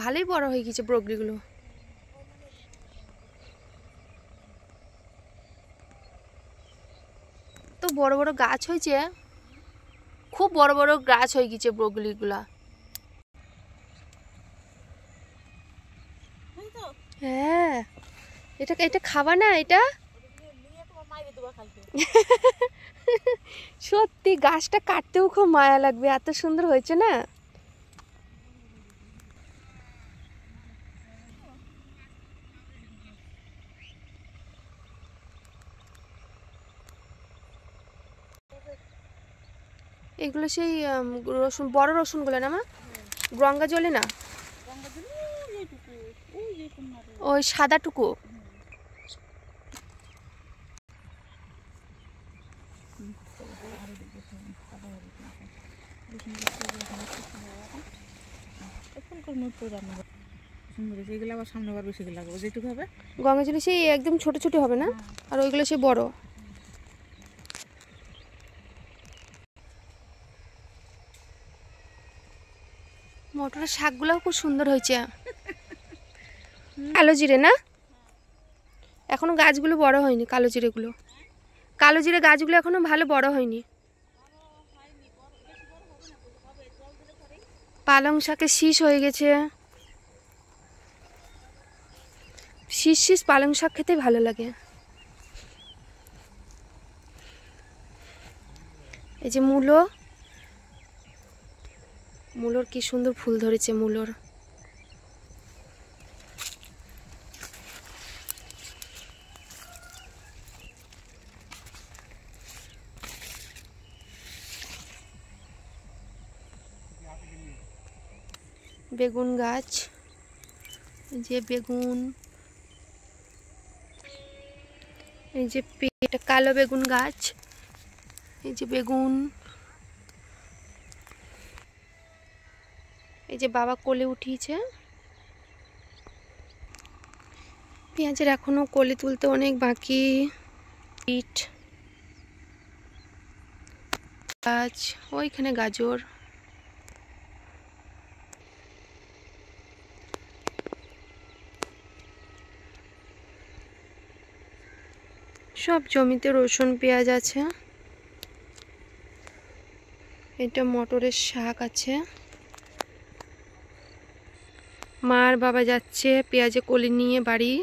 ভালোই বড় হয়ে গেছে ব্রোকলিগুলো। তো বড় বড় গাছ হয়েছে, খুব বড় বড় গাছ হয়ে গেছে ব্রোকলিগুলা। হ্যাঁ, এটা এটা খাবা না? এটা সত্যি গাছটা কাটতেও খুব মায়া লাগবে, এত সুন্দর হয়েছে না। এগুলো সেই রসুন, বড় রসুনগুলো না মা? গঙ্গা জলে না, ওই সাদাটুকু। গঙ্গা জলে সেই একদম ছোট ছোট হবে না, আর ওইগুলো সেই বড়। মটরের শাকগুলোও খুব সুন্দর হয়েছে। কালো জিরে না, এখনো গাছগুলো বড় হয়নি। কালো জিরেগুলো, কালো জিরে গাছগুলো এখনো ভালো বড় হয়নি। পালং শাকের শীষ হয়ে গেছে। শীষ শীষ পালং শাক খেতে ভালো লাগে। এই যে মূলো, মূলোর কি সুন্দর ফুল ধরেছে মূলোর। বেগুন গাছ, এই যে বেগুন, এই যে এটা কালো বেগুন গাছ, এই যে বেগুন, এই যে বাবা কোলে উঠিয়েছে। পেঁয়াজের এখনো কোলে তুলতে অনেক বাকি। বিট গাছ, ওইখানে গাজর। সব জমিতে রসুন পেঁয়াজ আছে। এটা মটরের শাক আছে। মা আর বাবা যাচ্ছে পেঁয়াজে কলি নিয়ে বাড়ি।